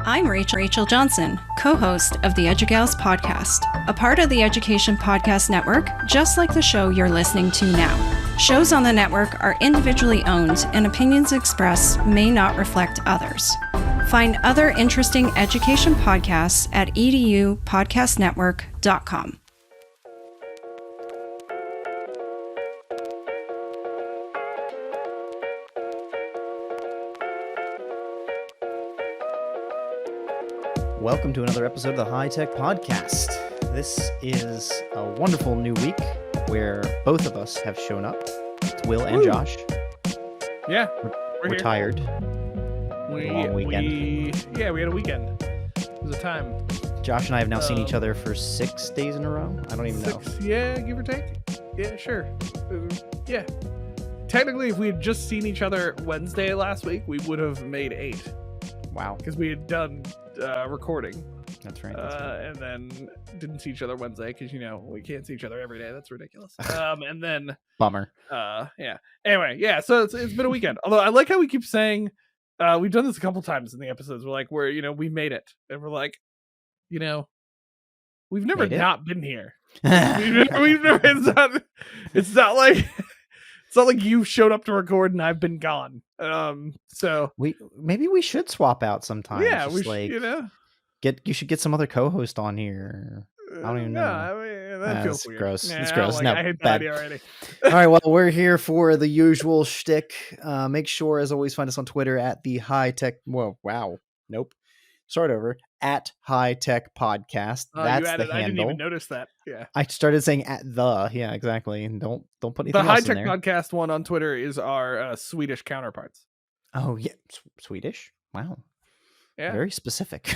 I'm Rachel Johnson, co-host of the EduGals podcast, a part of the Education Podcast Network, just like the show you're listening to now. Shows on the network are individually owned, and opinions expressed may not reflect others. Find other interesting education podcasts at edupodcastnetwork.com. Welcome to another episode of the High Tech Podcast. This is a wonderful new week where both of us have shown up. It's Will and Josh. Yeah, we're tired. Long weekend. We had a weekend. It was a time. Josh and I have now seen each other for 6 days in a row. I don't even know. Yeah, give or take. Yeah, sure. Yeah. Technically, if we had just seen each other Wednesday last week, we would have made 8. Wow. Because we had done recording. That's right. And then didn't see each other Wednesday because, we can't see each other every day. That's ridiculous. And then... Bummer. Yeah. Anyway, yeah, so it's been a weekend. Although I like how we keep saying... we've done this a couple times in the episodes. We're like, we made it. And we're like, we've never not been here. we've never, it's not like you showed up to record and I've been gone. So maybe we should swap out sometime. Yeah, just we should, you should get some other co-host on here. I don't even know. I mean, that feels weird. Gross. Yeah, it's gross. I hate that idea already. All right, well, we're here for the usual shtick. Make sure, as always, find us on Twitter at the High Tech. Whoa, wow, nope. Start over at High Tech Podcast. That's the handle. I didn't even notice that. Yeah, I started saying at the. Yeah, exactly. And don't put anything the else High in Tech there. Podcast one on Twitter is our Swedish counterparts. Oh yeah, Swedish. Wow. Yeah, very specific.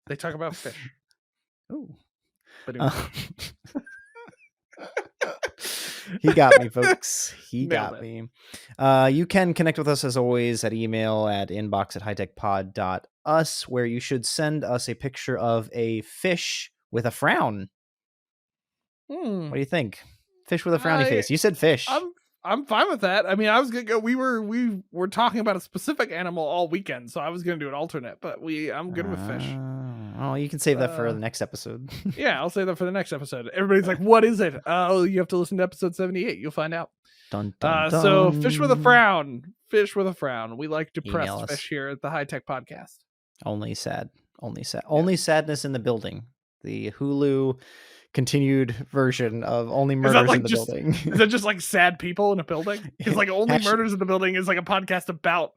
They talk about fish. Oh. But he got me, folks. He Nailed got me. You can connect with us as always at email at inbox@hightechpod.us, where you should send us a picture of a fish with a frown. What do you think? Fish with a frowny face. You said fish. I'm fine with that. I mean, I was gonna go. We were talking about a specific animal all weekend, so I was gonna do an alternate. But I'm good with fish. Oh, you can save that for the next episode. Yeah, I'll save that for the next episode. Everybody's like, "What is it?" Oh, you have to listen to episode 78. You'll find out. Dun, dun, dun. So, fish with a frown. Fish with a frown. We like depressed Email fish here at the High Tech Podcast. Only sad. Only sadness in the building. The Hulu continued version of Only Murders in the Building. Is that just like sad people in a building? Because like Only Murders in the Building is like a podcast about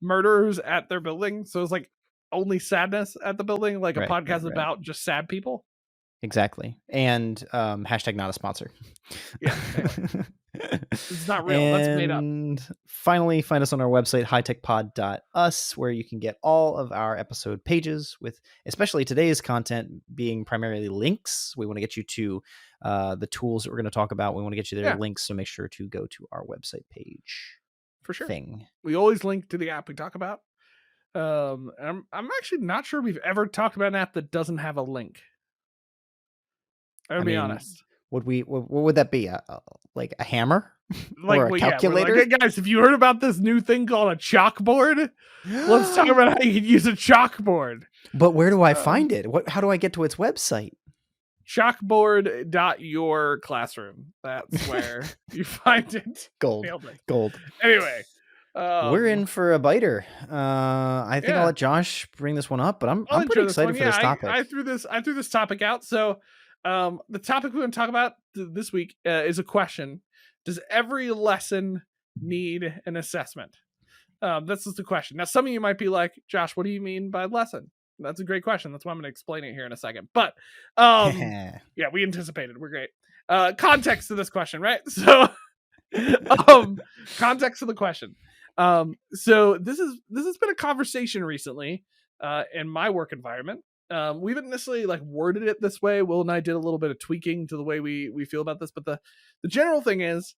murderers at their building. So it's like Only Sadness at the Building, like a podcast about just sad people. Exactly. And hashtag not a sponsor. Yeah. Anyway. It's not real. That's made up. And finally, find us on our website, hightechpod.us, where you can get all of our episode pages, with especially today's content being primarily links. We want to get you to the tools that we're going to talk about. We want to get you their links, so make sure to go to our website page. For sure. Thing. We always link to the app we talk about. I'm actually not sure we've ever talked about an app that doesn't have a link. I'll be honest. What would that be? Like a hammer? Like or a calculator? Like, hey guys, have you heard about this new thing called a chalkboard? Let's talk about how you can use a chalkboard. But where do I find it? How do I get to its website? Chalkboard.yourclassroom. That's where you find it. Gold. Anyway. We're in for a biter. I think I'll let Josh bring this one up, but I'm pretty excited for this topic. I threw this topic out. So the topic we're going to talk about this week is a question. Does every lesson need an assessment? That's just the question. Now, some of you might be like, Josh, what do you mean by lesson? That's a great question. That's why I'm going to explain it here in a second. But yeah, we anticipated. We're great. Context to this question, right? So context to the question. So this has been a conversation recently in my work environment. We haven't necessarily like worded it this way. Will and I did a little bit of tweaking to the way we feel about this, but the general thing is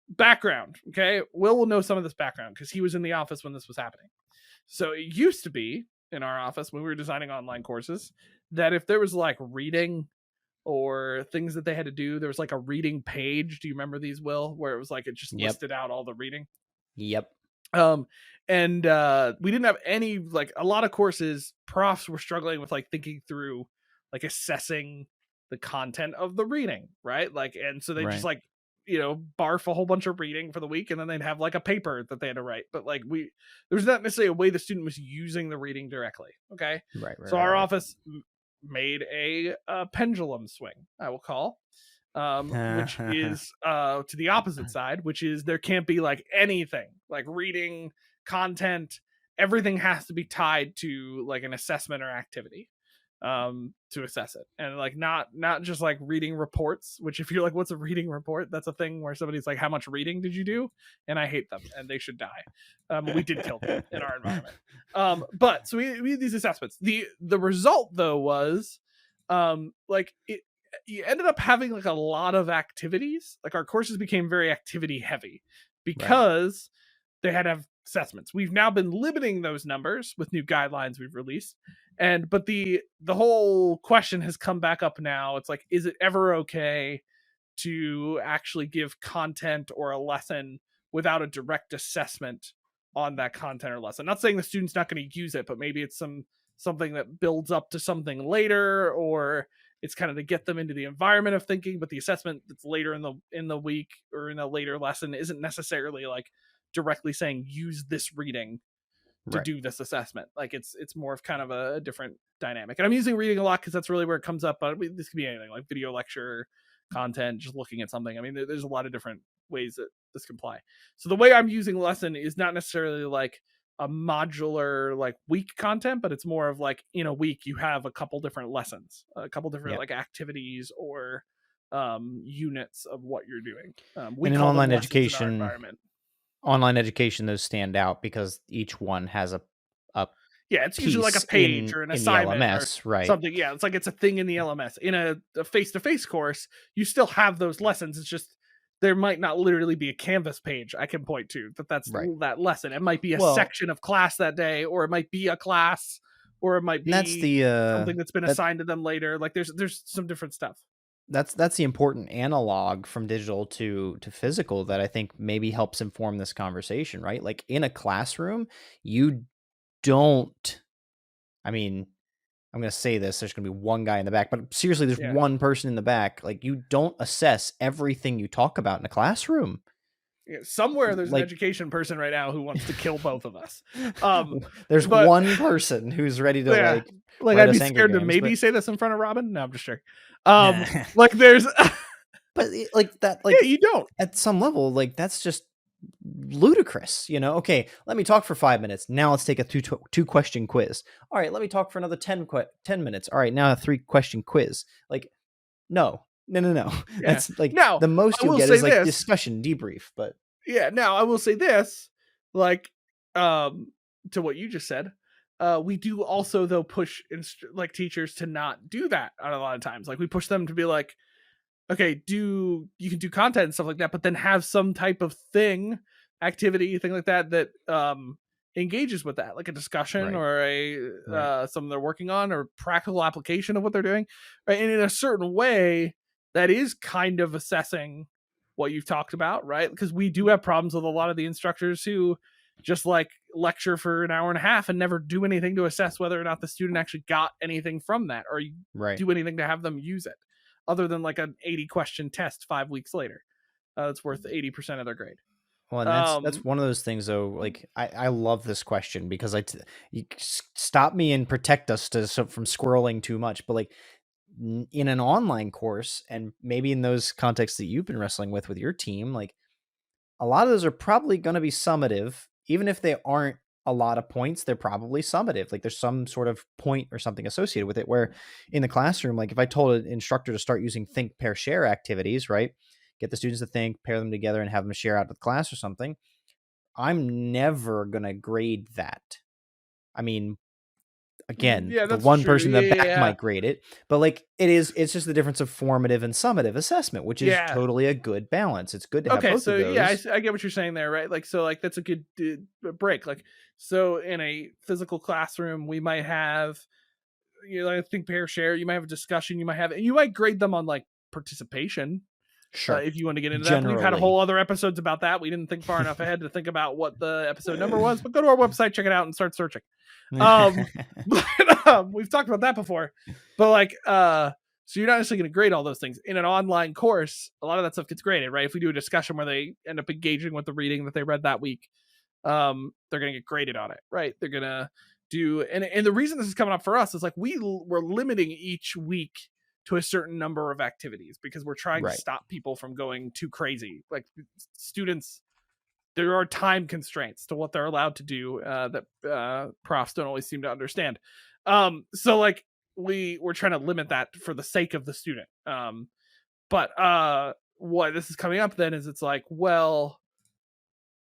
background. Okay. Will know some of this background because he was in the office when this was happening. So it used to be in our office when we were designing online courses that if there was like reading or things that they had to do, there was like a reading page. Do you remember these, Will, where it was like, it just listed out all the reading? Yep. Um, and we didn't have any, like, a lot of courses, profs were struggling with like thinking through like assessing the content of the reading, right? Like, and so they just Right. like, barf a whole bunch of reading for the week, and then they'd have like a paper that they had to write. But like, there's not necessarily a way the student was using the reading directly. Okay. Right. Right. So Right. our Right. office made a pendulum swing, I will call, which is to the opposite side, which is there can't be like anything like reading content. Everything has to be tied to like an assessment or activity to assess it, and like not just like reading reports, which if you're like, what's a reading report, that's a thing where somebody's like, how much reading did you do? And I hate them and they should die. We did kill them in our environment. But so we had these assessments. The result though was like it you ended up having like a lot of activities. Like our courses became very activity heavy Right. because they had to have assessments. We've now been limiting those numbers with new guidelines we've released. But the whole question has come back up now. It's like, is it ever okay to actually give content or a lesson without a direct assessment on that content or lesson? Not saying the student's not going to use it, but maybe it's something that builds up to something later, or it's kind of to get them into the environment of thinking. But the assessment that's later in the week or in a later lesson isn't necessarily like directly saying use this reading to Right. do this assessment. Like it's more of kind of a different dynamic. And I'm using reading a lot because that's really where it comes up. But this could be anything like video lecture content, just looking at something. I mean, there's a lot of different ways that this can apply. So the way I'm using lesson is not necessarily like a modular like week content, but it's more of like in a week you have a couple different lessons, a couple different Yeah. like activities or units of what you're doing. We And in call them lessons in our environment. online education, those stand out because each one has a Yeah, it's usually like a piece page or an in the assignment or LMS, right? something. Yeah, it's like it's a thing in the LMS. In a face-to-face course, you still have those lessons. It's just there might not literally be a Canvas page I can point to that's Right. that lesson. It might be a Well, section of class that day, or it might be a class, or it might and that's be the something that's been that assigned to them later. Like there's some different stuff. that's the important analog from digital to physical that I think maybe helps inform this conversation, right? Like in a classroom, you don't. I mean, I'm going to say this, there's going to be one guy in the back, but seriously, there's Yeah. one person in the back. Like you don't assess everything you talk about in a classroom. Yeah, somewhere there's an Like education person right now who wants to kill both of us. there's but one person who's ready to yeah, like write I'd be us Angry scared to Games, maybe say this in front of Robin. No, I'm just joking. but Like there's but like that, like yeah, you don't. at some level, like that's just ludicrous, you know? Okay, let me talk for 5 minutes. Now let's take a two question quiz. All right, let me talk for another 10 minutes. All right, now a 3 question quiz. Like, no. Yeah. That's like Now, the most I you'll will get say is like this. discussion debrief, but Yeah, now I will say this, like, to what you just said. We do also though push like teachers to not do that a lot of times. Like we push them to be like, okay, you can do content and stuff like that, but then have some type of activity, thing like that engages with that, like a discussion right. or a Right. something they're working on or practical application of what they're doing, right? And in a certain way, that is kind of assessing what you've talked about, right? Because we do have problems with a lot of the instructors who just like lecture for an hour and a half and never do anything to assess whether or not the student actually got anything from that or Right. do anything to have them use it other than like an 80 question test 5 weeks later. That's worth 80% of their grade. Well, and that's one of those things though. Like I love this question because you stop me and protect us from squirreling too much. But like in an online course, and maybe in those contexts that you've been wrestling with your team, like a lot of those are probably going to be summative, even if they aren't a lot of points. They're probably summative. Like there's some sort of point or something associated with it. Where in the classroom, like if I told an instructor to start using think, pair, share activities, right? Get the students to think, pair them together, and have them share out to the class or something. I'm never going to grade that. I mean, again, yeah, the that's one true. person in the back Yeah. might grade it, but like it's just the difference of formative and summative assessment, which is Yeah. totally a good balance. It's good to have Okay, both so of those. yeah, I get what you're saying there, right? Like, so like that's a good break. Like, so in a physical classroom, we might have, I think pair share. You might have a discussion. You might grade them on like participation, Sure. If you want to get into that, we've had a whole other episodes about that. We didn't think far enough ahead to think about what the episode number was, but go to our website, check it out, and start searching. But we've talked about that before. But like, so you're not necessarily going to grade all those things in an online course. A lot of that stuff gets graded, right? If we do a discussion where they end up engaging with the reading that they read that week, they're going to get graded on it, right? They're going to do, and the reason this is coming up for us is like we're limiting each week to a certain number of activities because we're trying to stop people from going too crazy. Like students, there are time constraints to what they're allowed to do that profs don't always seem to understand. So like we're trying to limit that for the sake of the student. But what this is coming up then is it's like, well,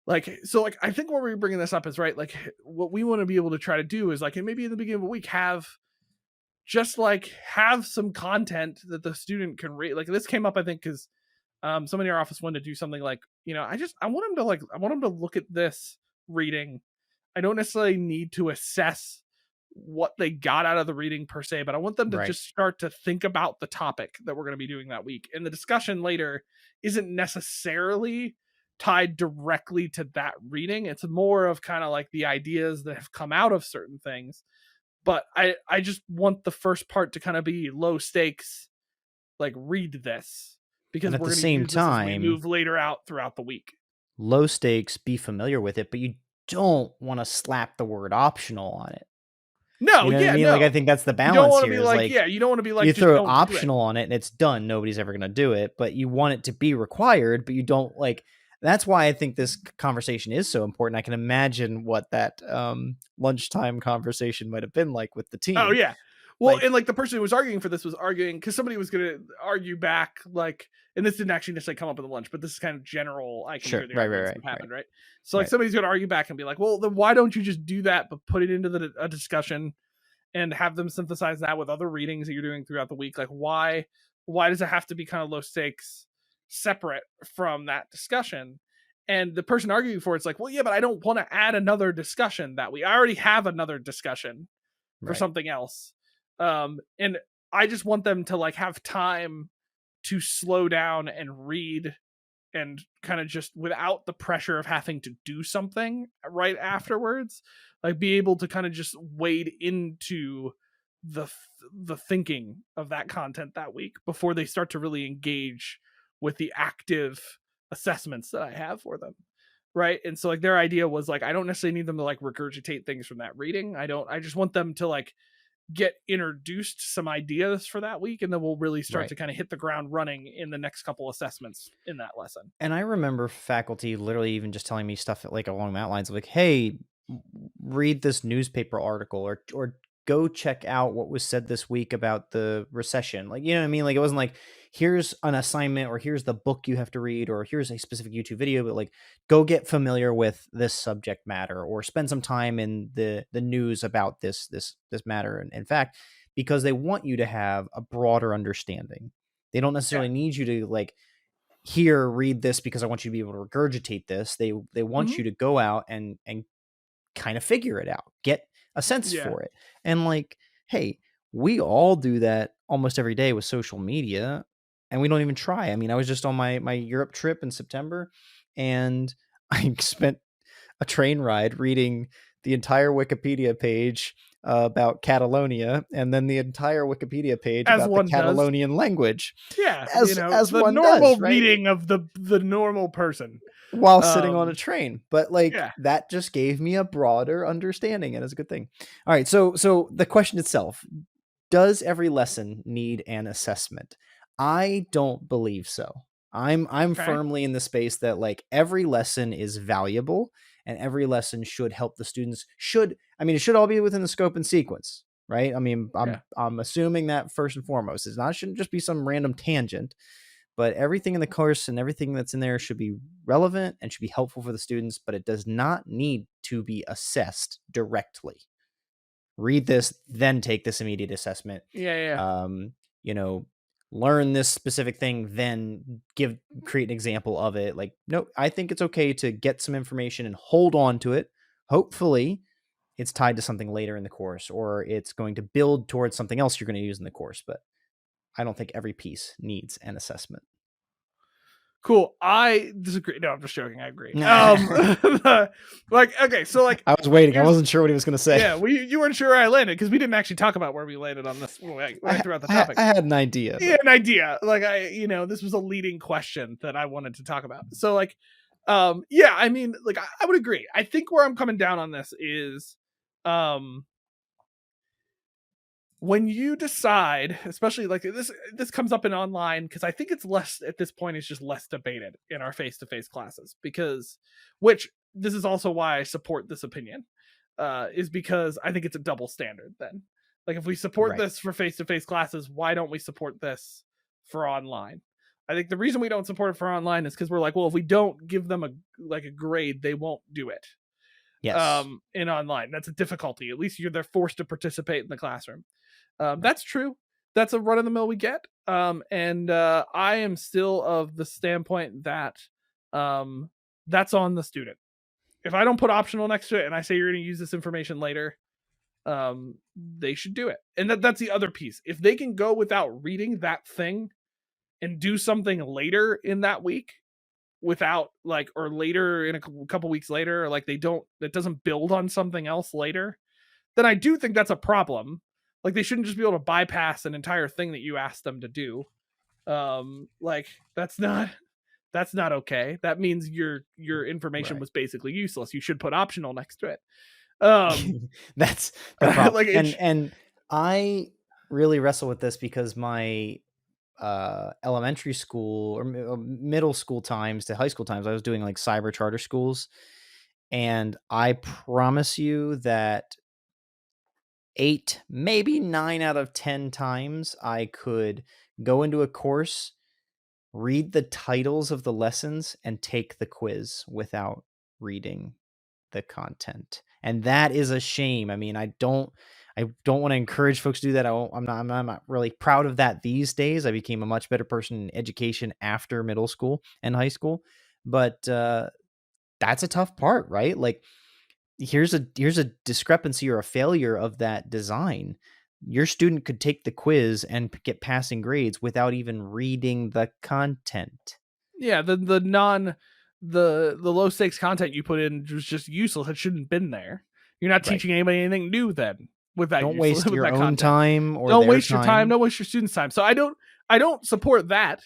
like, so like, I think where we're bringing this up is right. Like what we want to be able to try to do is like, and maybe in the beginning of a week have some content that the student can read. Like this came up, I think, because somebody in our office wanted to do something like, I want them to look at this reading. I don't necessarily need to assess what they got out of the reading per se, but I want them to just start to think about the topic that we're going to be doing that week. And the discussion later isn't necessarily tied directly to that reading. It's more of kind of like the ideas that have come out of certain things. But I just want the first part to kind of be low stakes, like read this, because we're going to use this as we move later out throughout the week. Low stakes, be familiar with it, but you don't want to slap the word optional on it. No, you know what I mean? No. Like I think that's the balance. You don't want to here. Be like, you don't want to be like, you throw optional on it and it's done. Nobody's ever going to do it, but you want it to be required, but you don't like. That's why I think this conversation is so important. I can imagine what that lunchtime conversation might have been like with the team. Oh yeah. Well, and like the person who was arguing for this was arguing because somebody was going to argue back, like, and this didn't actually necessarily come up in the lunch, but this is kind of general. I can hear the arguments that happened, right? So like somebody's going to argue back and be like, well, then why don't you just do that, but put it into a discussion and have them synthesize that with other readings that you're doing throughout the week? Like, why does it have to be kind of low stakes, separate from that discussion? And the person arguing for it's like, well, yeah, but I don't want to add another discussion that I already have another discussion for something else. And I just want them to like have time to slow down and read and kind of just without the pressure of having to do something right afterwards, like be able to kind of just wade into the thinking of that content that week before they start to really engage with the active assessments that I have for them. Right. And so like their idea was like, I don't necessarily need them to like regurgitate things from that reading. I just want them to like get introduced to some ideas for that week, and then we'll really start to kind of hit the ground running in the next couple assessments in that lesson. And I remember faculty literally even just telling me stuff like along that lines of like, hey, read this newspaper article or go check out what was said this week about the recession. Like, you know what I mean? Like, it wasn't like, here's an assignment or here's the book you have to read or here's a specific YouTube video, but like, go get familiar with this subject matter or spend some time in the news about this matter. And in fact, because they want you to have a broader understanding. They don't necessarily need you to like, here, read this because I want you to be able to regurgitate this. They want you to go out and kind of figure it out, get a sense for it. And like, hey, we all do that almost every day with social media and we don't even try. I mean, I was just on my Europe trip in September and I spent a train ride reading the entire Wikipedia page about Catalonia and then the entire Wikipedia page about the Catalonian language. Yeah. As the one normal does, right? Reading of the normal person. While sitting on a train, but like that just gave me a broader understanding and it's a good thing. All right. So the question itself, does every lesson need an assessment? I don't believe so. I'm firmly in the space that like every lesson is valuable and every lesson should help the students it should all be within the scope and sequence, right? I mean, I'm assuming that first and foremost shouldn't just be some random tangent. But everything in the course and everything that's in there should be relevant and should be helpful for the students, but it does not need to be assessed directly. Read this, then take this immediate assessment. Learn this specific thing, then create an example of it. Like, no, I think it's okay to get some information and hold on to it. Hopefully it's tied to something later in the course, or it's going to build towards something else you're going to use in the course. But I don't think every piece needs an assessment. Cool. I disagree. No, I'm just joking. I agree. Okay, so like I was waiting. I wasn't sure what he was going to say. Yeah, you weren't sure where I landed because we didn't actually talk about where we landed on this when I threw out the topic. I had an idea. Yeah, an idea. Like this was a leading question that I wanted to talk about. So like, yeah, I mean, like I would agree. I think where I'm coming down on this is, when you decide, especially like this comes up in online because I think it's less at this point. It's just less debated in our face-to-face classes which this is also why I support this opinion, is because I think it's a double standard. Then, like if we support this for face-to-face classes, why don't we support this for online? I think the reason we don't support it for online is because we're like, well, if we don't give them a grade, they won't do it. Yes. In online, that's a difficulty. At least they're forced to participate in the classroom. That's true. That's a run of the mill we get. And I am still of the standpoint that that's on the student. If I don't put optional next to it and I say you're going to use this information later, they should do it. And that's the other piece. If they can go without reading that thing and do something later in that week without or later in a couple weeks later, or like that doesn't build on something else later, then I do think that's a problem. Like they shouldn't just be able to bypass an entire thing that you asked them to do. Like that's not okay. That means your information was basically useless. You should put optional next to it. That's the problem. And I really wrestle with this because my elementary school or middle school times to high school times, I was doing like cyber charter schools. And I promise you that 8, maybe 9 out of 10 times I could go into a course, read the titles of the lessons, and take the quiz without reading the content. And that is a shame. I mean, I don't want to encourage folks to do that. I'm not really proud of that these days. I became a much better person in education after middle school and high school, but that's a tough part, right? Like here's a discrepancy or a failure of that design. Your student could take the quiz and get passing grades without even reading the content. Yeah, the low stakes content you put in was just useless. It shouldn't have been there. You're not teaching anybody anything new then with that. Don't waste your own time or don't waste your time. Don't waste your students' time. So I don't support that.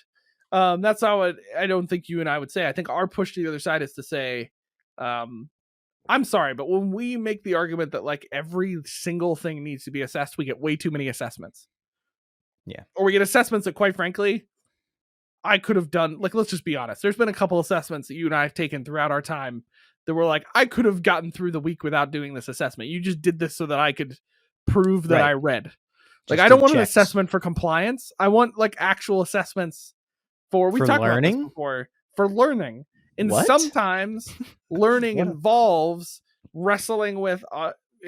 That's how I don't think you and I would say. I think our push to the other side is to say, I'm sorry, but when we make the argument that like every single thing needs to be assessed, we get way too many assessments. Yeah. Or we get assessments that, quite frankly, I could have done. Like, let's just be honest. There's been a couple assessments that you and I have taken throughout our time that were like, I could have gotten through the week without doing this assessment. You just did this so that I could prove that I read. Like, I don't want an assessment for compliance. I want like actual assessments for talked learning? About this before, for learning. And sometimes learning involves wrestling with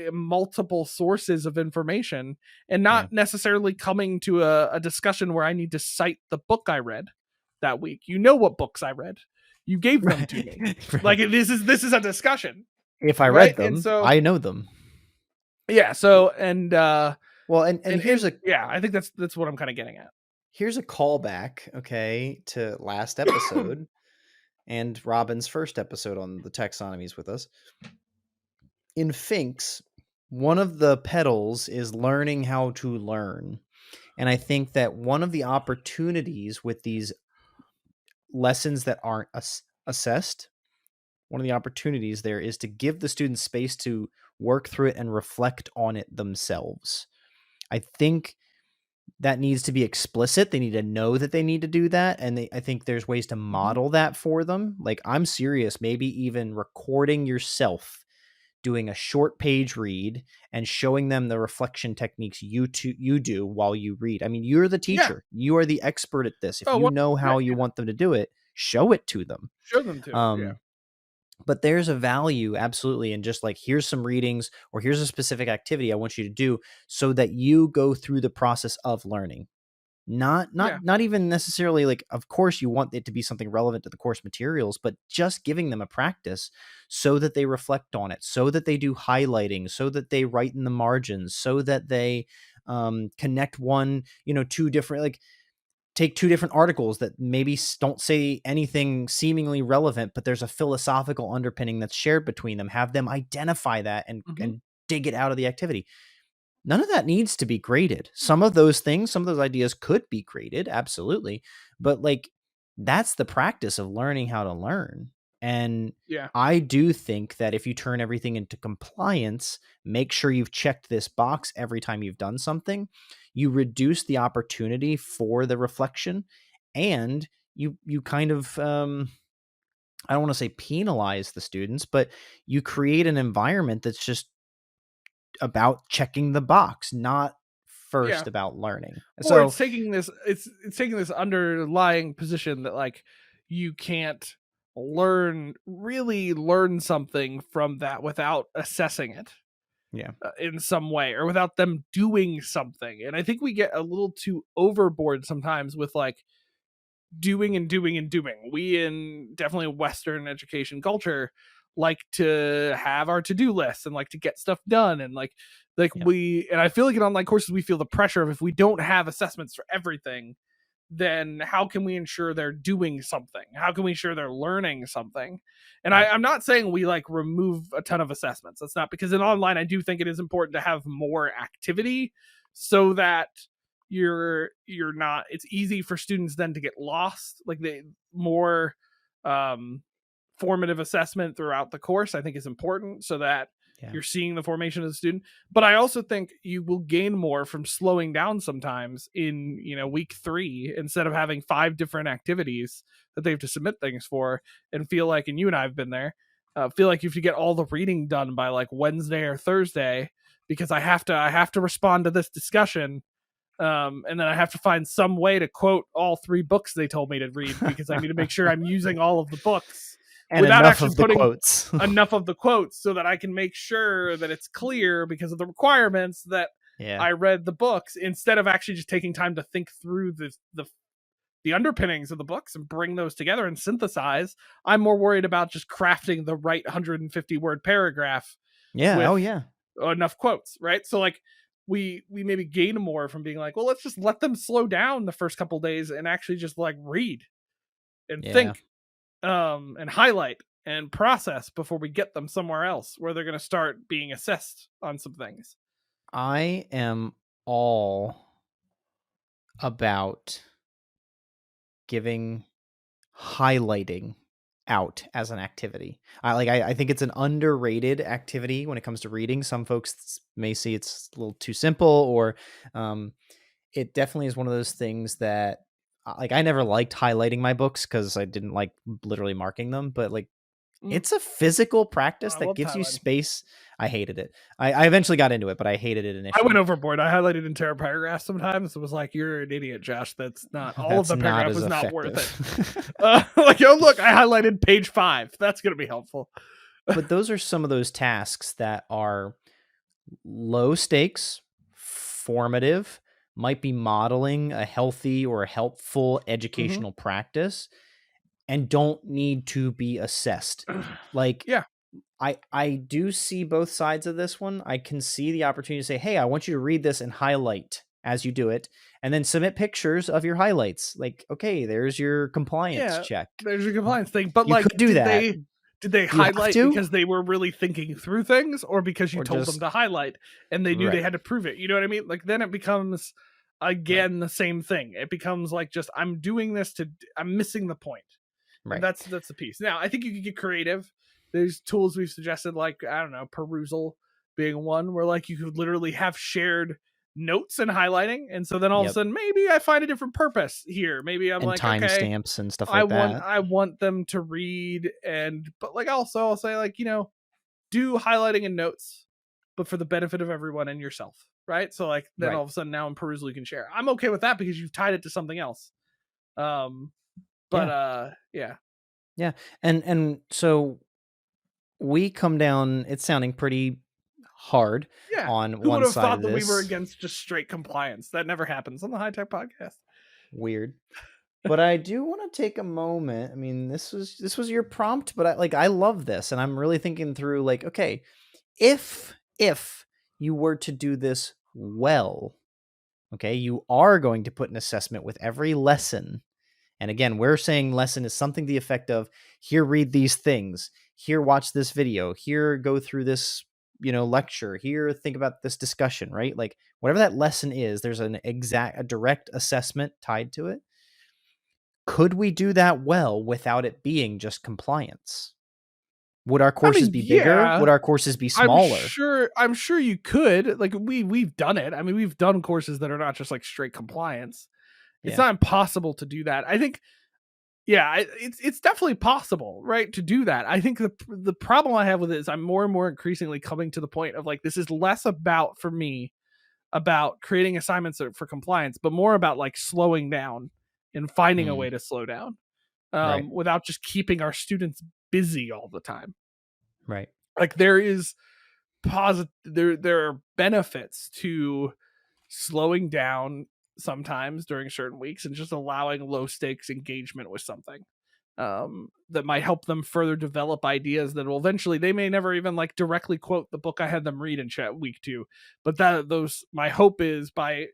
multiple sources of information and not necessarily coming to a discussion where I need to cite the book I read that week. You know what books I read. You gave them to me. Like this is a discussion. If I read them, I know them. Yeah. So, and here's I think that's what I'm kind of getting at. Here's a callback, okay, to last episode. And Robin's first episode on the taxonomies with us. In Finks, one of the pedals is learning how to learn. And I think that one of the opportunities with these lessons that aren't assessed, one of the opportunities there is to give the students space to work through it and reflect on it themselves. I think that needs to be explicit. They need to know that they need to do that. And I think there's ways to model that for them. Like, I'm serious, maybe even recording yourself doing a short page read and showing them the reflection techniques you do while you read. I mean, you're the teacher. Yeah. You are the expert at this. If you know how you want them to do it, show it to them. Show them to But there's a value absolutely in just like, here's some readings or here's a specific activity I want you to do so that you go through the process of learning. Not even necessarily like, of course you want it to be something relevant to the course materials, but just giving them a practice so that they reflect on it, so that they do highlighting, so that they write in the margins, so that they connect two different, like, take two different articles that maybe don't say anything seemingly relevant, but there's a philosophical underpinning that's shared between them. Have them identify that and dig it out of the activity. None of that needs to be graded. Some of those things, some of those ideas could be graded, absolutely. But like, that's the practice of learning how to learn. And I do think that if you turn everything into compliance, make sure you've checked this box every time you've done something, you reduce the opportunity for the reflection, and you kind of I don't want to say penalize the students, but you create an environment that's just about checking the box, not first about learning. Or so it's taking this underlying position that like you can't really learn something from that without assessing it in some way, or without them doing something. And I think we get a little too overboard sometimes with like doing and doing and doing. We, in definitely Western education culture, like to have our to-do lists and like to get stuff done, and like I feel like in online courses we feel the pressure of, if we don't have assessments for everything, then how can we ensure they're doing something? How can we ensure they're learning something? And I'm not saying we like remove a ton of assessments. That's not, because in online I do think it is important to have more activity so that you're not, it's easy for students then to get lost. Like the more formative assessment throughout the course I think is important, so that you're seeing the formation of the student. But I also think you will gain more from slowing down sometimes in, week 3, instead of having 5 different activities that they have to submit things for, and feel like, and you and I have been there, feel like you have to get all the reading done by like Wednesday or Thursday, because I have to respond to this discussion. And then I have to find some way to quote all 3 books they told me to read, because I need to make sure I'm using all of the books. And without actually putting enough of the quotes, so that I can make sure that it's clear, because of the requirements, that I read the books, instead of actually just taking time to think through the underpinnings of the books and bring those together and synthesize. I'm more worried about just crafting the right 150 word paragraph. Enough quotes, right? So like we maybe gain more from being like, well, let's just let them slow down the first couple days and actually just like read and think. And highlight and process before we get them somewhere else where they're going to start being assessed on some things. I am all about highlighting out as an activity. I think it's an underrated activity when it comes to reading. Some folks may see it's a little too simple, or it definitely is one of those things that, like, I never liked highlighting my books because I didn't like literally marking them, but like it's a physical practice that gives you space. I hated it. I eventually got into it, but I hated it initially. I went overboard. I highlighted entire paragraphs sometimes. It was like, you're an idiot, Josh. That's not all of the paragraph was not worth it. Like, oh, look, I highlighted page 5. That's going to be helpful. But those are some of those tasks that are low stakes, formative, might be modeling a healthy or a helpful educational practice, and don't need to be assessed. Like, I do see both sides of this one. I can see the opportunity to say, hey, I want you to read this and highlight as you do it, and then submit pictures of your highlights. Like, okay, there's your compliance check. There's your compliance thing. But you like, could do that. Did they highlight because they were really thinking through things, or because you told them to highlight and they knew they had to prove it? You know what I mean? Like, then it becomes, again, the same thing. It becomes like, just, I'm doing this I'm missing the point. Right. And that's the piece. Now, I think you could get creative. There's tools we've suggested, like, I don't know, Perusal being one, where like you could literally have shared notes and highlighting, and so then all of a sudden, maybe I find a different purpose here. Maybe I'm like, time stamps and stuff like that. I want them to read, but like also I'll say, like, do highlighting and notes, but for the benefit of everyone and yourself, right? So like then all of a sudden now in Perusal you can share. I'm okay with that because you've tied it to something else. And so we come down, it's sounding pretty hard on one side of this. Who would have thought that we were against just straight compliance? That never happens on the High Tech Podcast. Weird. But I do want to take a moment. I mean, this was your prompt, but I love this, and I'm really thinking through, like, okay, if you were to do this well, Okay, you are going to put an assessment with every lesson. And again, we're saying lesson is something to the effect of, here, read these things, here, watch this video, here, go through this, lecture, here, think about this discussion, right? Like whatever that lesson is, there's a direct assessment tied to it. Could we do that well without it being just compliance? Would our courses be bigger? Would our courses be smaller? I'm sure you could. Like we've done it. I mean, we've done courses that are not just like straight compliance. It's not impossible to do that. I think, it's definitely possible, right, to do that. I think the problem I have with it is I'm more and more increasingly coming to the point of like, this is less about, for me, about creating assignments for compliance, but more about like slowing down and finding a way to slow down, Right. without just keeping our students busy all the time. Right. Like there is there are benefits to slowing down sometimes during certain weeks and just allowing low stakes engagement with something, that might help them further develop ideas that will eventually, they may never even like directly quote the book I had them read in chat week 2, but my hope is by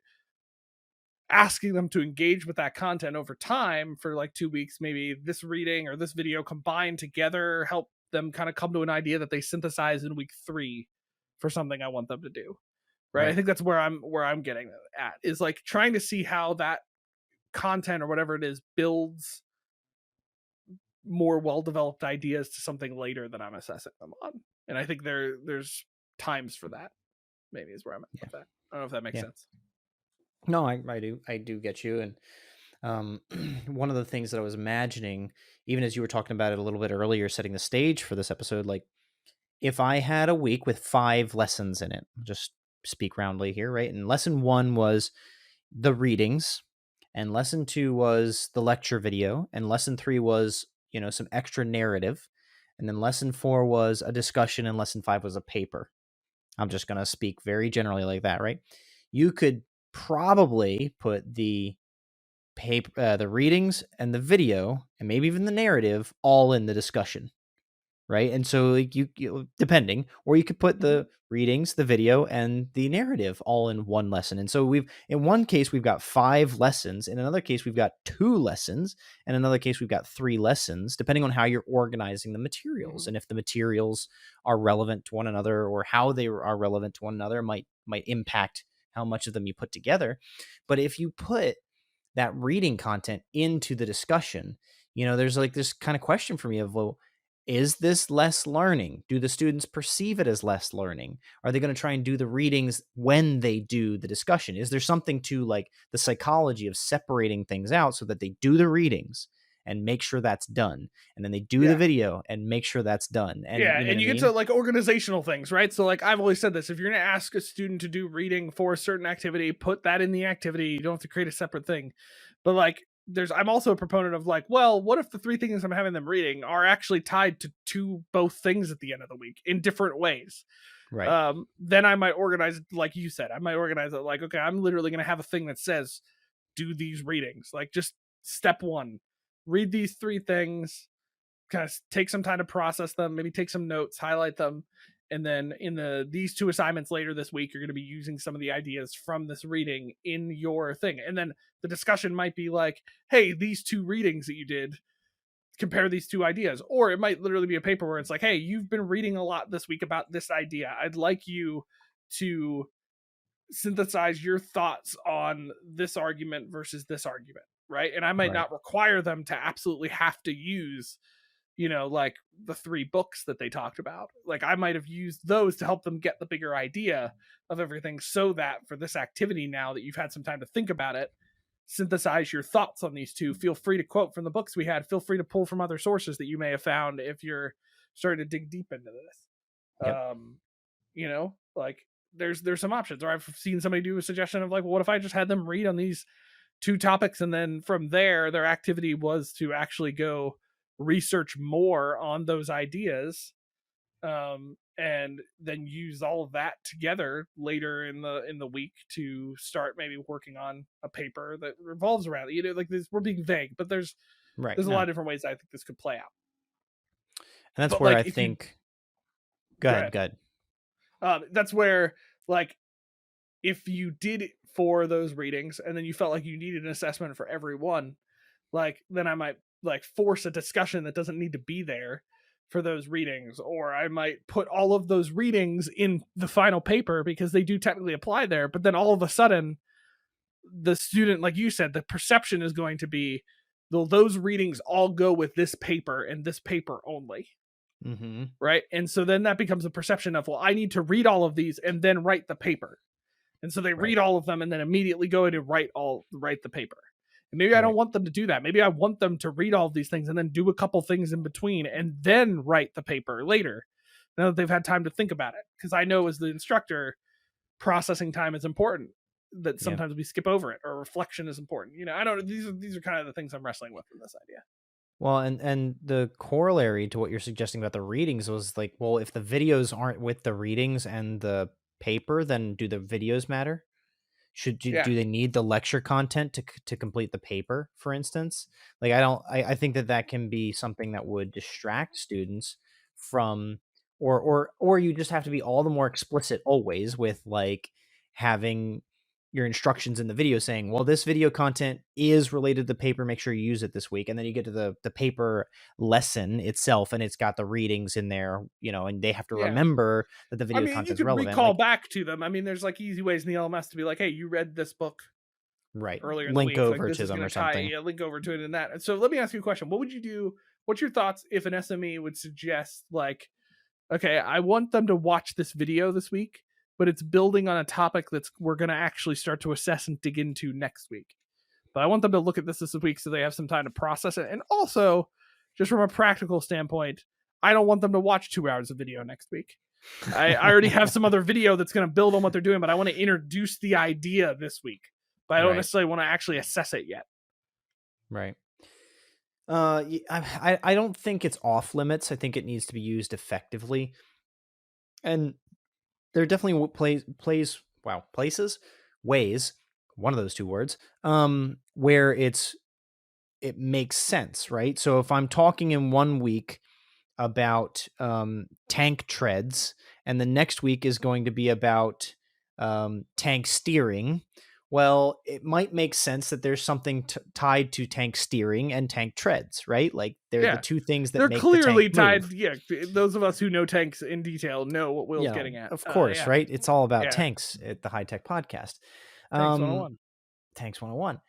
asking them to engage with that content over time for like 2 weeks, maybe this reading or this video combined together help them kind of come to an idea that they synthesize in week 3 for something I want them to do. Right. I think that's where I'm getting at, is like trying to see how that content or whatever it is builds more well-developed ideas to something later that I'm assessing them on. And I think there's times for that, maybe, is where I'm at with that. I don't know if that makes sense. No, I do get you. And one of the things that I was imagining, even as you were talking about it a little bit earlier, setting the stage for this episode, like if I had a week with 5 lessons in it, just speak roundly here, right? And lesson 1 was the readings, and lesson 2 was the lecture video, and lesson 3 was, some extra narrative, and then lesson 4 was a discussion, and lesson 5 was a paper. I'm just going to speak very generally like that, right? You could probably put the paper, the readings and the video, and maybe even the narrative, all in the discussion, right? And so like you depending, or you could put the readings, the video, and the narrative all in one lesson. And so in one case we've got 5 lessons, in another case we've got 2 lessons, and in another case we've got 3 lessons, depending on how you're organizing the materials. And if the materials are relevant to one another, or how they are relevant to one another, might impact how much of them you put together. But if you put that reading content into the discussion, there's like this kind of question for me of, well, is this less learning? Do the students perceive it as less learning? Are they going to try and do the readings when they do the discussion? Is there something to like the psychology of separating things out so that they do the readings and make sure that's done, and then they do the video and make sure that's done? And and you get to like organizational things, right? So like I've always said this, if you're going to ask a student to do reading for a certain activity, put that in the activity. You don't have to create a separate thing. But like I'm also a proponent of like, well, what if the 3 things I'm having them reading are actually tied to both things at the end of the week in different ways? Right. Then I might organize it like you said. I might organize it like, okay, I'm literally going to have a thing that says, do these readings. Like just step 1, read these 3 things, kind of take some time to process them, maybe take some notes, highlight them. And then in these 2 assignments later this week, you're going to be using some of the ideas from this reading in your thing. And then the discussion might be like, hey, these 2 readings that you did, compare these 2 ideas. Or it might literally be a paper where it's like, hey, you've been reading a lot this week about this idea. I'd like you to synthesize your thoughts on this argument versus this argument, right? And I might not require them to absolutely have to use like the 3 books that they talked about. Like I might have used those to help them get the bigger idea of everything, so that for this activity, now that you've had some time to think about it, synthesize your thoughts on these 2. Feel free to quote from the books we had. Feel free to pull from other sources that you may have found if you're starting to dig deep into this. Like there's some options. Or I've seen somebody do a suggestion of like, well, what if I just had them read on these 2 topics, and then from there their activity was to actually go research more on those ideas, and then use all of that together later in the week to start maybe working on a paper that revolves around it. Like this, we're being vague, but there's a lot of different ways I think this could play out. And that's where I think go ahead. That's where, like, if you did for those readings, and then you felt like you needed an assessment for every one, like then I might like force a discussion that doesn't need to be there for those readings, or I might put all of those readings in the final paper because they do technically apply there, but then all of a sudden the student, like you said, the perception is going to be those readings all go with this paper and this paper only. Mm-hmm. Right. And so then that becomes a perception of, well, I need to read all of these and then write the paper. And so they read all of them and then immediately go in and write the paper. And maybe I don't want them to do that. Maybe I want them to read all of these things and then do a couple things in between and then write the paper later, now that they've had time to think about it. Because I know as the instructor, processing time is important. That sometimes we skip over it, or reflection is important. You know, I don't. These are kind of the things I'm wrestling with in this idea. Well, and the corollary to what you're suggesting about the readings was like, well, if the videos aren't with the readings and the paper, then do the videos matter? Do they need the lecture content to complete the paper, for instance? Like, I think that can be something that would distract students from, or you just have to be all the more explicit always with like having your instructions in the video saying, well, this video content is related to the paper, make sure you use it this week. And then you get to the paper lesson itself and it's got the readings in there, you know, and they have to remember that the video content is relevant. Recall back to them. I mean, there's like easy ways in the LMS to be like, hey, you read this book earlier in the week. Link over to them or something. Yeah, link over to it in that. And so let me ask you a question. What would you do? What's your thoughts if an SME would suggest like, okay, I want them to watch this video this week, but it's building on a topic we're going to actually start to assess and dig into next week. But I want them to look at this week so they have some time to process it. And also, just from a practical standpoint, I don't want them to watch 2 hours of video next week. I already have some other video that's going to build on what they're doing, but I want to introduce the idea this week. But I don't necessarily want to actually assess it yet. Right. I don't think it's off limits. I think it needs to be used effectively. And there are definitely ways, one of those two words, where it makes sense, right? So if I'm talking in 1 week about tank treads, and the next week is going to be about tank steering, well, it might make sense that there's something tied to tank steering and tank treads, right? Like they're the two things that they're clearly tied. Move. Yeah, those of us who know tanks in detail know what Will's getting at. Of course, right? It's all about tanks at the High Tech Podcast. Tanks 101. Tanks 101.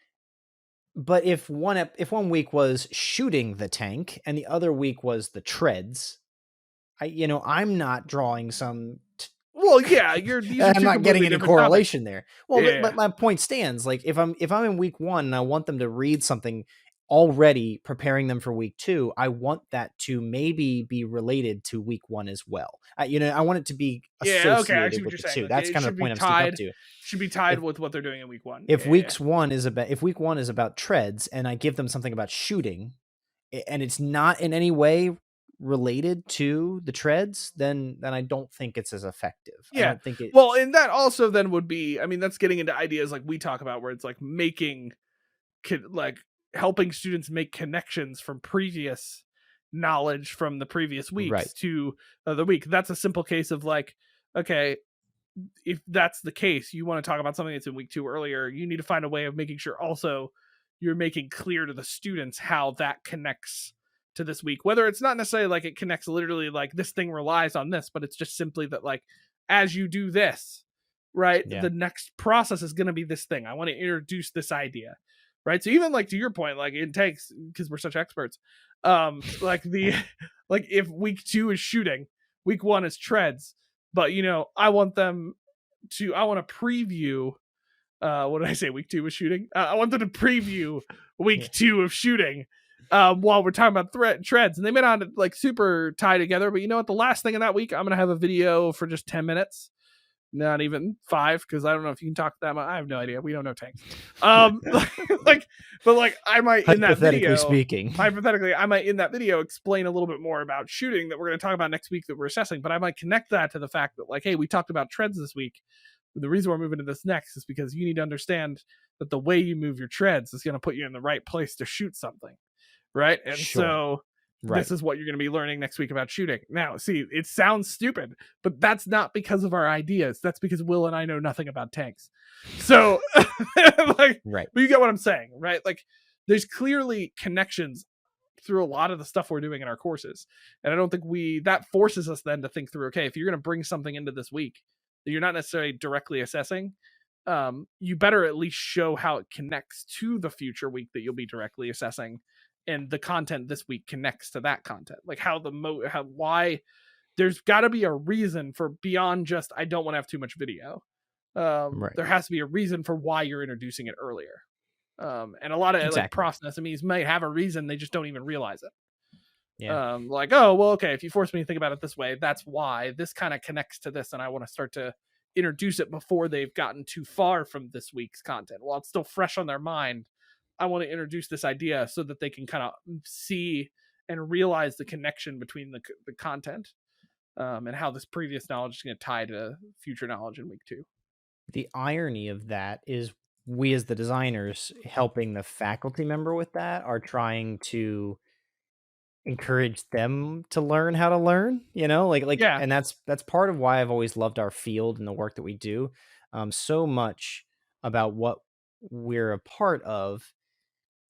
But if one week was shooting the tank and the other week was the treads, I'm not drawing some. Well, yeah, I'm not getting any correlation there. Well, but my point stands. Like if I'm in week 1 and I want them to read something already, preparing them for week 2, I want that to maybe be related to week 1 as well. I want it to be associated with the two. That's kind of the point I'm sticking up to. Should be tied with what they're doing in week 1. If week 1 is about treads, and I give them something about shooting, and it's not in any way related to the treads, then I don't think it's as effective. I don't think it. Well, and that also then would be, I mean, that's getting into ideas like we talk about, where it's like helping students make connections from previous knowledge from the previous weeks to the week. That's a simple case of like, okay, if that's the case, you want to talk about something that's in week 2 earlier, you need to find a way of making sure also you're making clear to the students how that connects to this week, whether it's not necessarily like it connects literally like this thing relies on this, but it's just simply that like as you do this, right, the next process is going to be this thing. I want to introduce this idea, right? So even like to your point, like it takes, because we're such experts, like if week 2 is shooting, week 1 is treads, but I want to preview what did I say? Week 2 was shooting. I want them to preview week 2 of shooting while we're talking about treads, and they may not like super tie together, but you know what? The last thing in that week, I'm going to have a video for just 10 minutes, not even 5, because I don't know if you can talk that much. I have no idea. We don't know tanks. But I might in that video, hypothetically, I might in that video explain a little bit more about shooting that we're going to talk about next week that we're assessing. But I might connect that to the fact that like, hey, we talked about treads this week. The reason we're moving to this next is because you need to understand that the way you move your treads is going to put you in the right place to shoot something. Right. And so this is what you're going to be learning next week about shooting. Now, see, it sounds stupid, but that's not because of our ideas. That's because Will and I know nothing about tanks. So Like, Right. but you get what I'm saying, right? Like, there's clearly connections through a lot of the stuff we're doing in our courses. And I don't think that forces us then to think through, okay, if you're going to bring something into this week that you're not necessarily directly assessing, you better at least show how it connects to the future week that you'll be directly assessing, and the content this week connects to that content. Like why there's got to be a reason for beyond just, I don't want to have too much video. Right. There has to be a reason for why you're introducing it earlier. And a lot of like process SMEs might have a reason, they just don't even realize it. Yeah. Like, oh, well, okay, if you force me to think about it this way, that's why this kind of connects to this, and I want to start to introduce it before they've gotten too far from this week's content. While it's still fresh on their mind, I want to introduce this idea so that they can kind of see and realize the connection between the content, and how this previous knowledge is going to tie to future knowledge in week 2. The irony of that is we as the designers helping the faculty member with that are trying to encourage them to learn how to learn, Yeah. And that's part of why I've always loved our field and the work that we do. So much about what we're a part of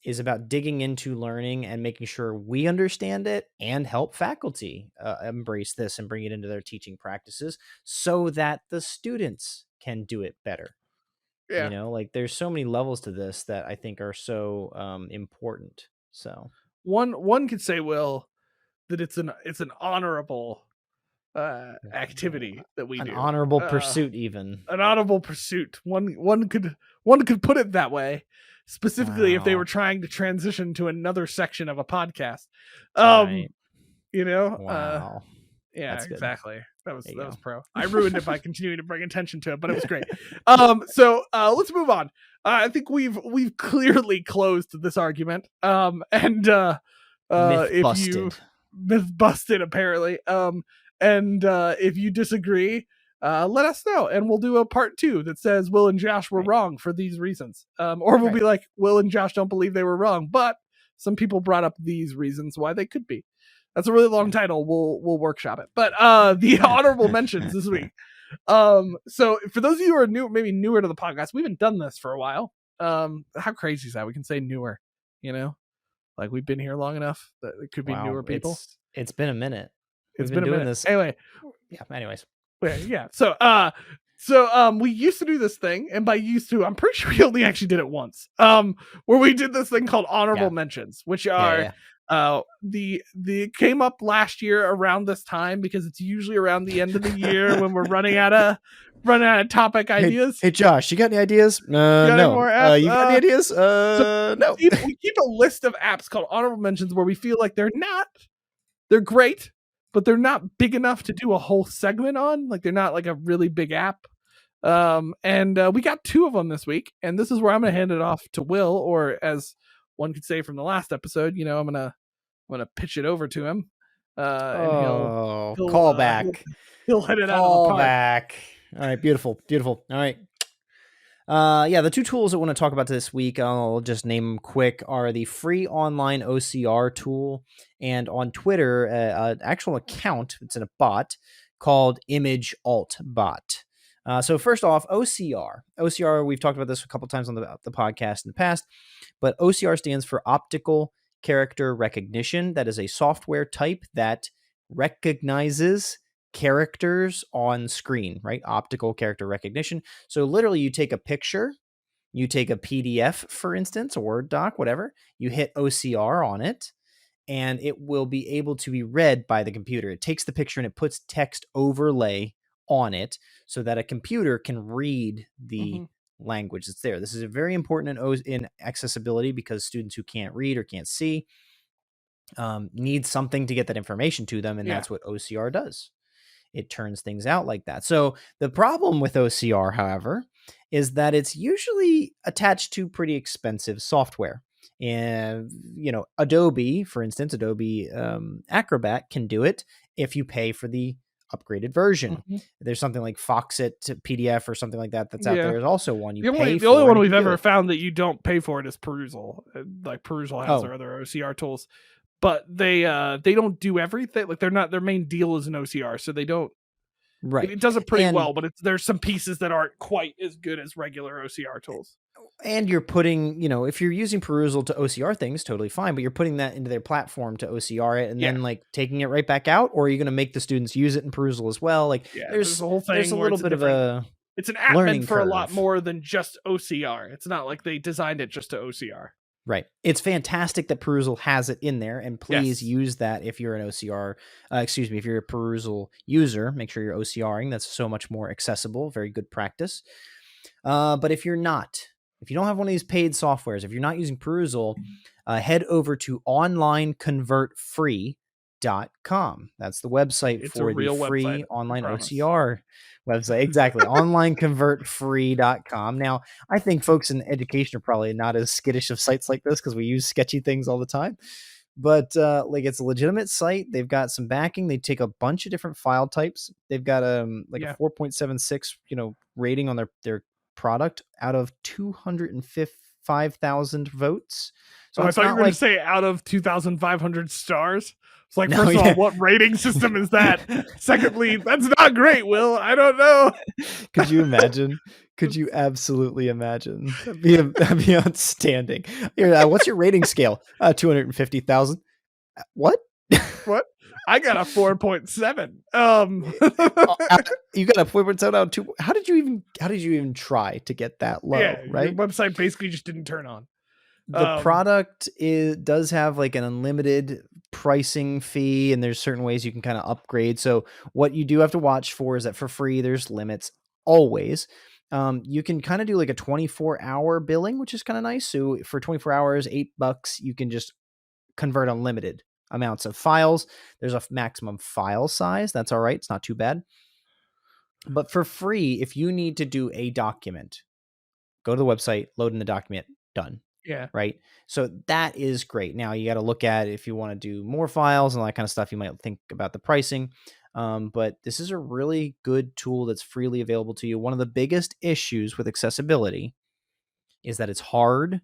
is about digging into learning and making sure we understand it and help faculty embrace this and bring it into their teaching practices so that the students can do it better. Yeah. Like there's so many levels to this that I think are so important. So one could say, Will, that it's an honorable activity that we do. An honorable pursuit, even. An honorable pursuit. One could put it that way. Specifically, if they were trying to transition to another section of a podcast. Right. Wow. Yeah, That's good. Exactly. That was pro. I ruined it by continuing to bring attention to it, but it was great. So let's move on. I think we've clearly closed this argument. Myth busted, apparently. And if you disagree, let us know, and we'll do a part 2 that says Will and Josh were wrong for these reasons. Or we'll be like, Will and Josh don't believe they were wrong, but some people brought up these reasons why they could be. That's a really long title. We'll workshop it. But the honorable mentions this week. So for those of you who are maybe newer to the podcast, we haven't done this for a while. How crazy is that? We can say newer, like we've been here long enough that it could be newer people. It's been a minute. It's been doing this anyway. Yeah. Anyways. Yeah. So we used to do this thing, and by used to, I'm pretty sure we only actually did it once. Where we did this thing called honorable mentions, which are the came up last year around this time, because it's usually around the end of the year when we're running out of topic ideas. Hey Josh, you got any ideas? No. You got any ideas? No. We keep a list of apps called honorable mentions where we feel like they're great, but they're not big enough to do a whole segment on. Like they're not like a really big app. And we got 2 of them this week, and this is where I'm going to hand it off to Will, or as one could say from the last episode, I'm gonna pitch it over to him. And he'll call back. He'll hit it out of the park. Back. All right, beautiful. All right. The 2 tools I want to talk about this week, I'll just name them quick, are the free online OCR tool, and on Twitter, an actual account, it's in a bot called ImageAltBot. So first off, OCR, we've talked about this a couple times on the podcast in the past, but OCR stands for Optical Character Recognition. That is a software type that recognizes characters on screen, right? Optical character recognition. So literally you take a picture, you take a PDF, for instance, a Word doc, whatever, you hit OCR on it, and it will be able to be read by the computer. It takes the picture and it puts text overlay on it so that a computer can read the language that's there. This is very important in accessibility, because students who can't read or can't see need something to get that information to them, and that's what OCR does. It turns things out like that. So the problem with OCR, however, is that it's usually attached to pretty expensive software. And, Adobe, for instance, Adobe Acrobat can do it if you pay for the upgraded version. There's something like Foxit PDF or something like that that's out there. There's also one you pay for. The only one we've ever found that you don't pay for it is Perusal. Like Perusal has their other OCR tools, but they don't do everything. Like their main deal is an OCR, so they don't. Right. It does it pretty well, but there's some pieces that aren't quite as good as regular OCR tools. And you're putting, if you're using Perusal to OCR things, totally fine, but you're putting that into their platform to OCR it and then like taking it right back out, or are you going to make the students use it in Perusal as well? Like there's a whole thing there's a where little bit of a it's an app learning meant for curve. a lot more than just OCR. It's not like they designed it just to OCR. Right. It's fantastic that Perusal has it in there, and please use that if you're an OCR, if you're a Perusal user, make sure you're OCRing. That's so much more accessible. Very good practice. But if you're not, if you don't have one of these paid softwares, if you're not using Perusal, head over to onlineconvertfree.com. That's the website for the free website, online OCR website. Exactly. onlineconvertfree.com. Now, I think folks in education are probably not as skittish of sites like this because we use sketchy things all the time. But like it's a legitimate site. They've got some backing. They take a bunch of different file types. They've got a 4.76, rating on their product out of 205,000 votes. So I thought you were going to say out of 2,500 stars. It's like, first of all, what rating system is that? Secondly, that's not great, Will. I don't know. Could you imagine? Could you absolutely imagine? That'd be outstanding. What's your rating scale? 250,000. What? What? I got a 4.7. You got a 4.7 out of 2. How did you even try to get that low? Yeah, right? Your website basically just didn't turn on. The product does have like an unlimited pricing fee, and there's certain ways you can kind of upgrade. So what you do have to watch for is that for free, there's limits always. You can kind of do like a 24-hour billing, which is kind of nice. So for 24 hours, $8, you can just convert unlimited amounts of files. There's a maximum file size. That's all right. It's not too bad. But for free, if you need to do a document, go to the website, load in the document, done. Yeah. Right. So that is great. Now you got to look at if you want to do more files and all that kind of stuff, you might think about the pricing. But this is a really good tool that's freely available to you. One of the biggest issues with accessibility is that it's hard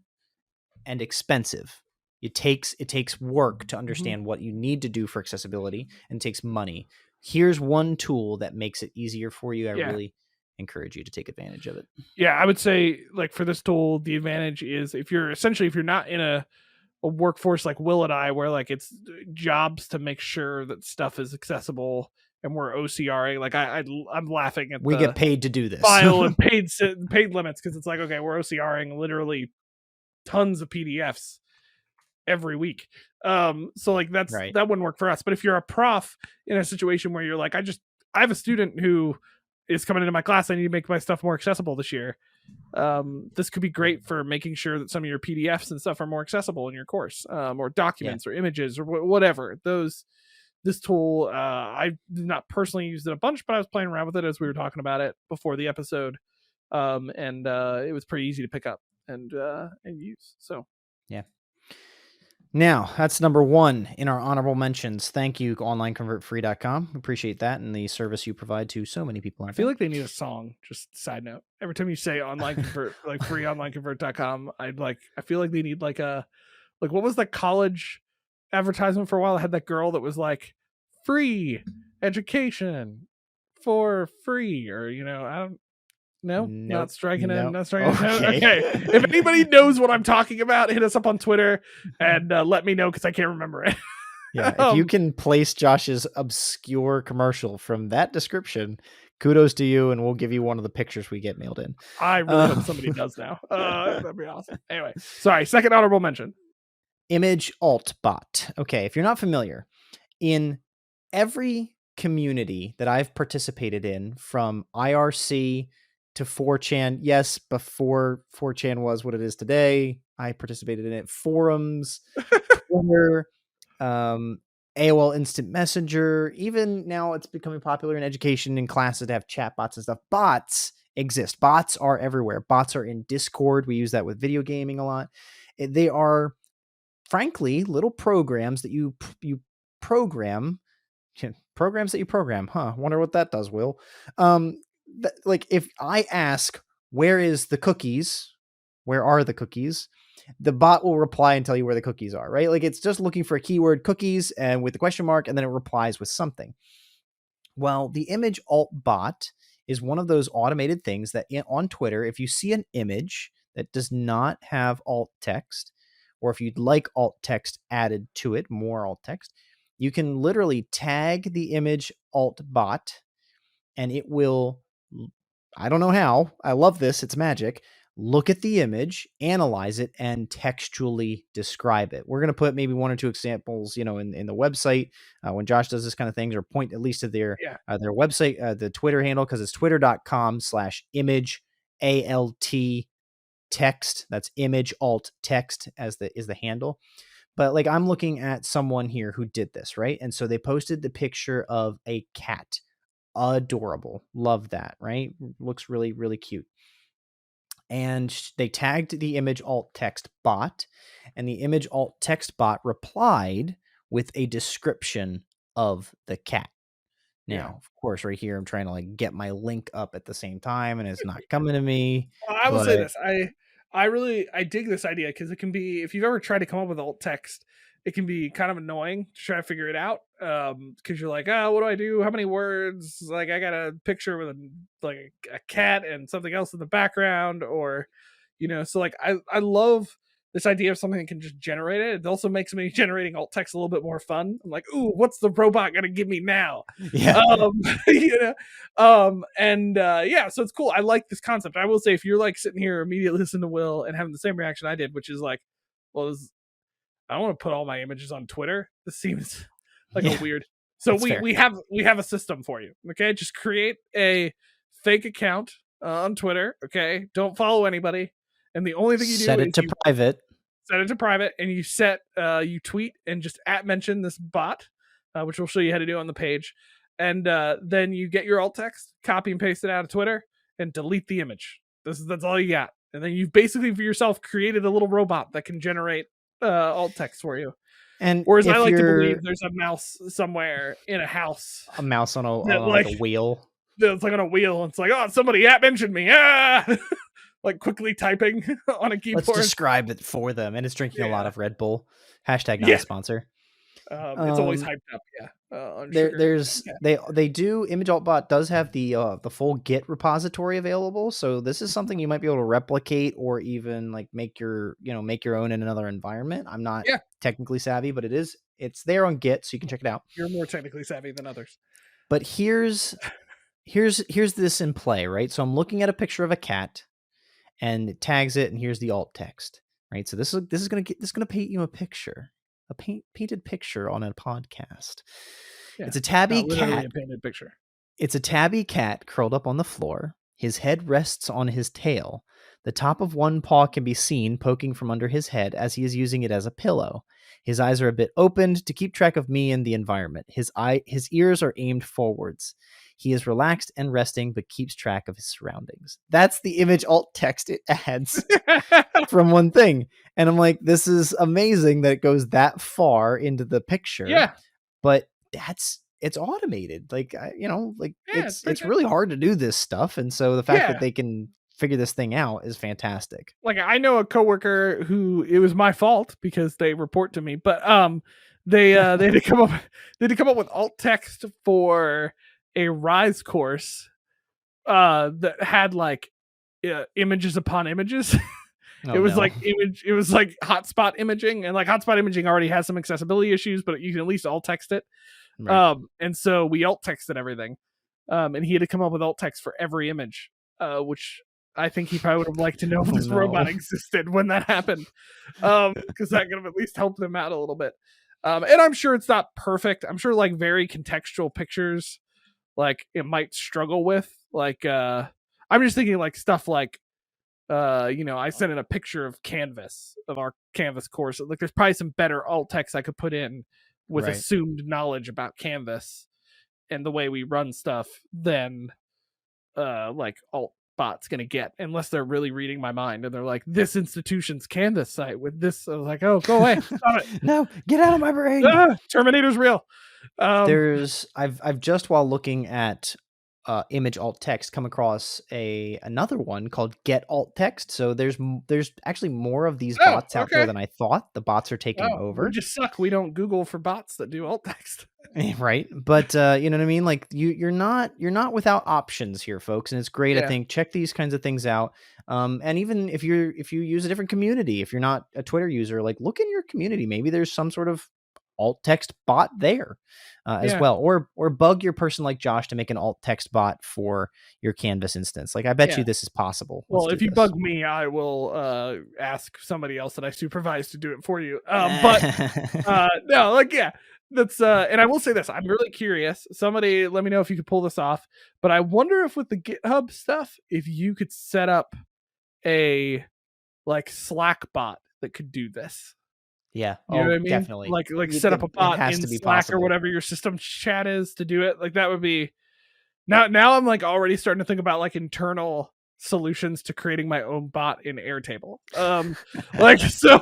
and expensive. It takes work to understand what you need to do for accessibility, and takes money. Here's one tool that makes it easier for you. I really encourage you to take advantage of it. Yeah, I would say like for this tool, the advantage is if you're not in a workforce like Will and I, where like it's jobs to make sure that stuff is accessible and we're OCRing. Like I'm laughing at we get paid to do this file and paid limits, because it's like, okay, we're OCRing literally tons of PDFs every week. So like that wouldn't work for us. But if you're a prof in a situation where you're like, I have a student who is coming into my class, I need to make my stuff more accessible this year. This could be great for making sure that some of your PDFs and stuff are more accessible in your course, or documents or images or whatever. This tool, I did not personally use it a bunch, but I was playing around with it as we were talking about it before the episode. And it was pretty easy to pick up and use. So yeah. Now, that's number 1 in our honorable mentions. Thank you, onlineconvertfree.com. Appreciate that and the service you provide to so many people. I feel like they need a song. Just side note. Every time you say online convert, like free onlineconvert.com, I feel like they need like what was the college advertisement for a while? I had that girl that was like free education for free, or I don't. No, not striking it. Not striking it. Okay. If anybody knows what I'm talking about, hit us up on Twitter and let me know, because I can't remember it. Yeah, if you can place Josh's obscure commercial from that description, kudos to you, and we'll give you one of the pictures we get mailed in. I really hope somebody does now. That'd be awesome. Anyway, sorry. Second honorable mention. ImageAltBot. Okay, if you're not familiar, in every community that I've participated in, from IRC to 4chan. Yes, before 4chan was what it is today, I participated in it. Forums, Twitter, AOL Instant Messenger. Even now it's becoming popular in education and classes to have chatbots and stuff. Bots exist. Bots are everywhere. Bots are in Discord. We use that with video gaming a lot. They are, frankly, little programs that you program. Programs that you program. Wonder what that does, Will. Like if I ask, where are the cookies? The bot will reply and tell you where the cookies are, right? Like it's just looking for a keyword, cookies, and with the question mark, and then it replies with something. Well, the ImageAltBot is one of those automated things that on Twitter, if you see an image that does not have alt text, or if you'd like alt text added to it, more alt text, you can literally tag the ImageAltBot, and it will, I don't know how, I love this, it's magic, look at the image, analyze it, and textually describe it. We're going to put maybe one or two examples, in the website when Josh does this kind of things, or point at least to their website, the Twitter handle, because it's twitter.com/ImageAlt text. That's ImageAltText is the handle. But like, I'm looking at someone here who did this, right? And so they posted the picture of a cat. Adorable. Love that, right? Looks really, really cute. And they tagged the ImageAltText bot, and the ImageAltText bot replied with a description of the cat. Now, of course, right here, I'm trying to like get my link up at the same time, and it's not coming to me. Well, I will say this. I dig this idea, because it can be, if you've ever tried to come up with alt text, it can be kind of annoying to try to figure it out. Because you're like, what do I do? How many words? Like, I got a picture with a cat and something else in the background, or, so like, I love this idea of something that can just generate it. It also makes me generating alt text a little bit more fun. I'm like, ooh, what's the robot gonna give me now? Yeah. So it's cool. I like this concept. I will say, if you're like sitting here immediately listening to Will and having the same reaction I did, which is like, well, I don't want to put all my images on Twitter. This seems like a weird. So we have a system for you. Okay, just create a fake account on Twitter. Okay, don't follow anybody, and the only thing you do set it to private. Set it to private, and you tweet and just mention this bot, which we'll show you how to do on the page, and then you get your alt text, copy and paste it out of Twitter, and delete the image. That's all you got, and then you've basically for yourself created a little robot that can generate alt text for you. And whereas I like to believe there's a mouse somewhere in a house, a mouse on like a wheel. It's like on a wheel. And it's like, somebody mentioned me. Like quickly typing on a keyboard. Let's describe it for them. And it's drinking a lot of Red Bull. Hashtag not a sponsor. It's always hyped up. They do. ImageAltBot does have the full Git repository available, so this is something you might be able to replicate, or even like make your own in another environment. I'm not technically savvy, but it's there on Git, so you can check it out. You're more technically savvy than others. But here's this in play, right? So I'm looking at a picture of a cat, and it tags it, and here's the alt text, right? So this is gonna paint you a picture. A painted picture on a podcast. Yeah, it's a tabby cat. A painted picture. It's a tabby cat curled up on the floor. His head rests on his tail. The top of one paw can be seen poking from under his head as he is using it as a pillow. His eyes are a bit opened to keep track of me and the environment. His ears are aimed forwards. He is relaxed and resting, but keeps track of his surroundings. That's the image alt text it adds from one thing. And I'm like, this is amazing that it goes that far into the picture. Yeah. But it's automated. Like, it's really hard to do this stuff. And so the fact that they can figure this thing out is fantastic. Like, I know a coworker who, it was my fault because they report to me, but they had to come up with alt text for a Rise course that had like images upon images. It was like hotspot imaging, and like hotspot imaging already has some accessibility issues, but you can at least alt text it. Right. And so we alt texted everything. And he had to come up with alt text for every image, which I think he probably would have liked to know if this robot existed when that happened. Because that could have at least helped him out a little bit. And I'm sure it's not perfect. I'm sure like very contextual pictures, like it might struggle with, like I'm just thinking like stuff like I sent in a picture of Canvas, of our Canvas course. Like there's probably some better alt text I could put in with assumed knowledge about Canvas and the way we run stuff than like alt bot's gonna get, unless they're really reading my mind and they're like, this institution's Canvas site with this. I was like, oh, go away. Stop it. No, get out of my brain. Terminator's real. I've just, while looking at image alt text, come across another one called Get Alt Text. So there's actually more of these bots out there than I thought. The bots are taking over. We just suck. We don't Google for bots that do alt text. Right. But you know what I mean? Like you're not without options here, folks. And it's great. Yeah. I think check these kinds of things out. And even if you use a different community, if you're not a Twitter user, like look in your community. Maybe there's some sort of alt text bot there as well, or bug your person like Josh to make an alt text bot for your Canvas instance. Like I bet you this is possible. Well, if you bug me, I will ask somebody else that I supervise to do it for you. But no, like that's and I will say this, I'm really curious. Somebody let me know if you could pull this off. But I wonder if with the GitHub stuff, if you could set up a like Slack bot that could do this. Yeah. You know what I mean? Definitely. Like set up a bot in Slack possible. Or whatever your system chat is to do it. Like that would be now I'm like already starting to think about like internal solutions to creating my own bot in Airtable. Like so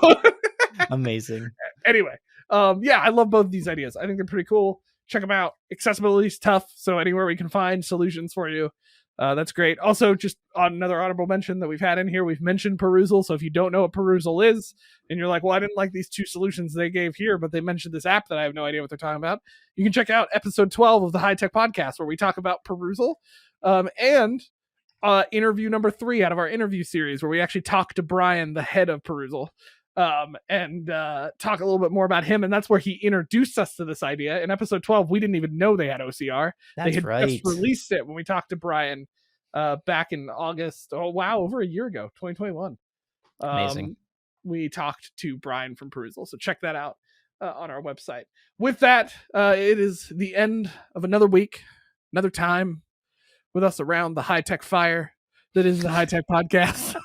amazing. Anyway, yeah, I love both of these ideas. I think they're pretty cool. Check them out. Accessibility is tough, so anywhere we can find solutions for you, that's great. Also, just on another honorable mention that we've had in here, we've mentioned Perusal. So if you don't know what Perusal is, and you're like, well, I didn't like these two solutions they gave here, but they mentioned this app that I have no idea what they're talking about, you can check out episode 12 of the High Tech Podcast, where we talk about Perusal, and interview number 3 out of our interview series, where we actually talk to Brian, the head of Perusal, and talk a little bit more about him. And that's where he introduced us to this idea. In episode 12, we didn't even know they had OCR. They had just released it when we talked to Brian back in August. Oh, wow. Over a year ago, 2021. Amazing. We talked to Brian from Perusal. So check that out on our website. With that, it is the end of another week, another time with us around the high-tech fire that is the High Tech Podcast.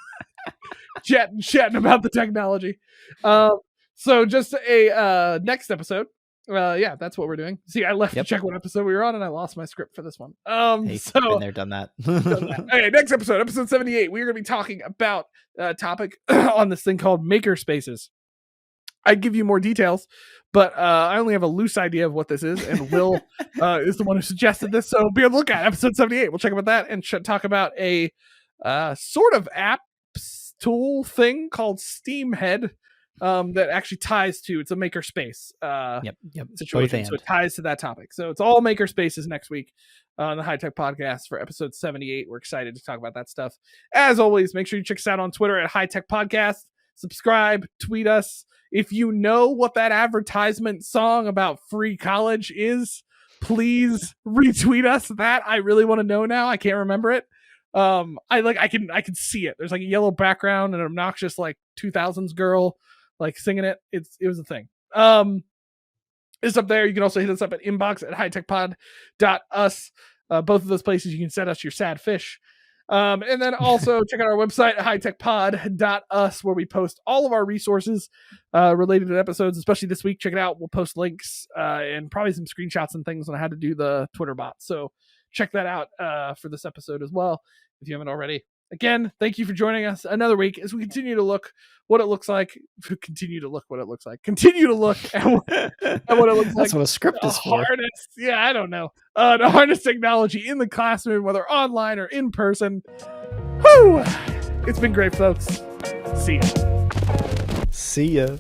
chatting about the technology. So just a next episode. Yeah, that's what we're doing. See, I left to check what episode we were on, and I lost my script for this one. Hey, so been there, done that. Okay, next episode 78. We're going to be talking about a topic on this thing called makerspaces. I'd give you more details, but I only have a loose idea of what this is, and Will is the one who suggested this. So be on the lookout. Episode 78. We'll check about that and talk about a sort of app tool thing called Steamhead that actually ties to, it's a makerspace situation, so it ties to that topic. So it's all makerspaces next week on the High Tech Podcast for episode 78. We're excited to talk about that stuff. As always, make sure you check us out on Twitter at High Tech Podcast. Subscribe, tweet us. If you know what that advertisement song about free college is, please retweet us that. I really want to know now. I can't remember it. I can see it. There's like a yellow background and an obnoxious like 2000s girl like singing it. It was a thing. It's up there. You can also hit us up at inbox at hightechpod.us. Both of those places you can send us your sad fish. And then also check out our website at hightechpod.us, where we post all of our resources related to episodes, especially this week. Check it out. We'll post links and probably some screenshots and things on how to do the Twitter bot. So check that out for this episode as well, if you haven't already. Again, thank you for joining us another week as we continue to look what it looks like. Continue to look at what it looks like. That's what a script is for. Yeah, I don't know. To harness technology in the classroom, whether online or in person. Whew! It's been great, folks. See ya. See ya.